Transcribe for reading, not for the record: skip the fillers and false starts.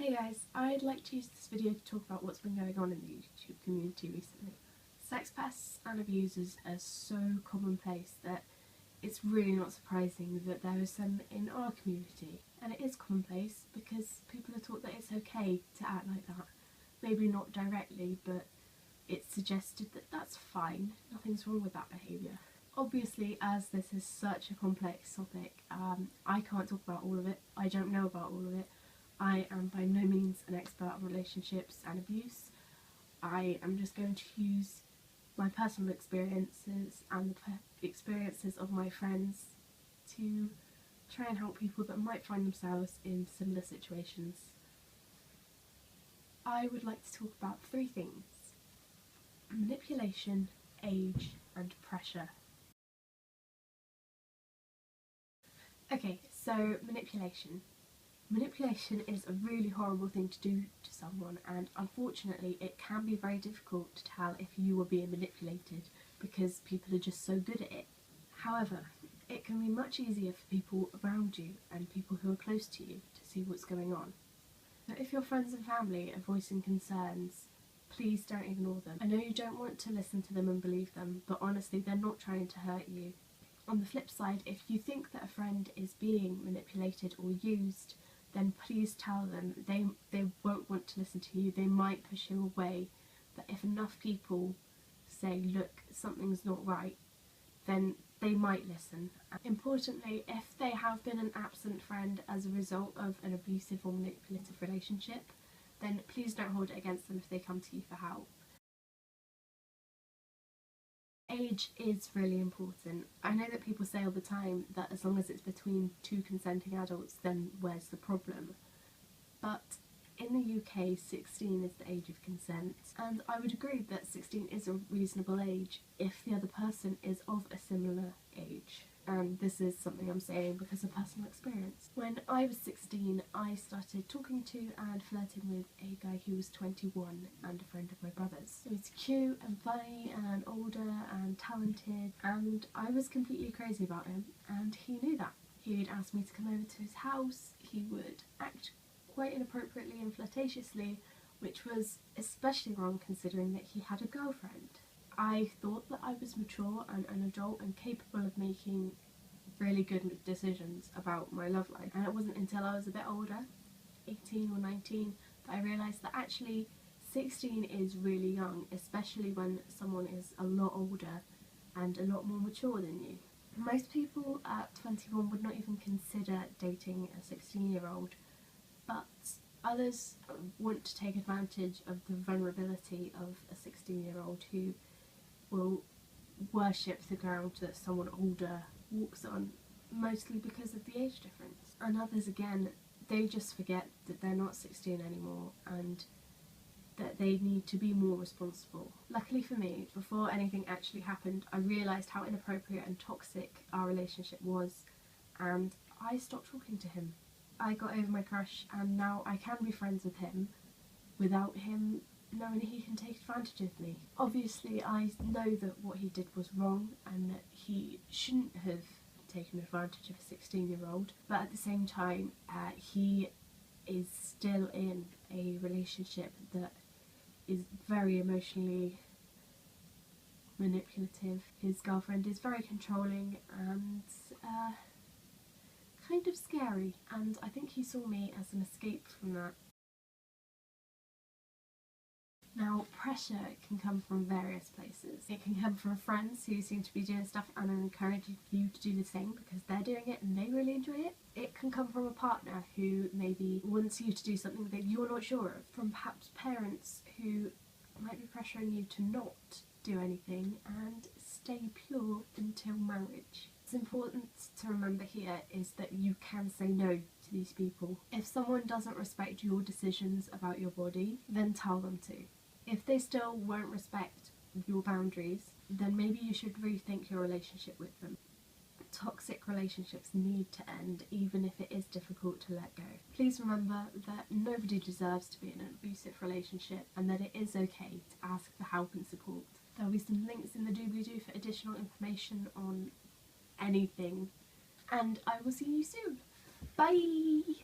Hey guys, I'd like to use this video to talk about what's been going on in the YouTube community recently. Sex pests and abusers are so commonplace that it's really not surprising that there are some in our community. And it is commonplace because people are taught that it's okay to act like that. Maybe not directly, but it's suggested that that's fine, nothing's wrong with that behaviour. Obviously, as this is such a complex topic, I can't talk about all of it, I don't know about all of it. I am by no means an expert on relationships and abuse. I am just going to use my personal experiences and the experiences of my friends to try and help people that might find themselves in similar situations. I would like to talk about three things: manipulation, age, and pressure. Okay, so manipulation. Manipulation is a really horrible thing to do to someone, and unfortunately it can be very difficult to tell if you are being manipulated because people are just so good at it. However, it can be much easier for people around you and people who are close to you to see what's going on. Now, if your friends and family are voicing concerns, please don't ignore them. I know you don't want to listen to them and believe them, but honestly they're not trying to hurt you. On the flip side, if you think that a friend is being manipulated or used, then please tell them. They won't want to listen to you, they might push you away, but if enough people say, look, something's not right, then they might listen. Importantly, if they have been an absent friend as a result of an abusive or manipulative relationship, then please don't hold it against them if they come to you for help. Age is really important. I know that people say all the time that as long as it's between two consenting adults, then where's the problem? But in the UK, 16 is the age of consent, and I would agree that 16 is a reasonable age if the other person is of a similar age. And this is something I'm saying because of personal experience. When I was 16, I started talking to and flirting with a guy who was 21 and a friend of my brother's. He was cute and funny and older and talented, and I was completely crazy about him, and he knew that. He would ask me to come over to his house, he would act quite inappropriately and flirtatiously, which was especially wrong considering that he had a girlfriend. I thought that I was mature and an adult and capable of making really good decisions about my love life, and it wasn't until I was a bit older, 18 or 19, that I realised that actually 16 is really young, especially when someone is a lot older and a lot more mature than you. Most people at 21 would not even consider dating a 16-year-old, but others want to take advantage of the vulnerability of a 16-year-old who will worship the ground that someone older walks on, mostly because of the age difference. And others, again, they just forget that they're not 16 anymore and that they need to be more responsible. Luckily for me, before anything actually happened, I realised how inappropriate and toxic our relationship was, and I stopped talking to him. I got over my crush, and now I can be friends with him without him knowing he can take advantage of me. Obviously, I know that what he did was wrong and that he shouldn't have taken advantage of a 16-year-old, but at the same time, he is still in a relationship that is very emotionally manipulative. His girlfriend is very controlling and kind of scary, and I think he saw me as an escape from that. Now, pressure can come from various places. It can come from friends who seem to be doing stuff and are encouraging you to do the same because they're doing it and they really enjoy it. It can come from a partner who maybe wants you to do something that you're not sure of. From perhaps parents who might be pressuring you to not do anything and stay pure until marriage. What's important to remember here is that you can say no to these people. If someone doesn't respect your decisions about your body, then tell them to. If they still won't respect your boundaries, then maybe you should rethink your relationship with them. Toxic relationships need to end, even if it is difficult to let go. Please remember that nobody deserves to be in an abusive relationship and that it is okay to ask for help and support. There'll be some links in the doobly-doo for additional information on anything, and I will see you soon. Bye!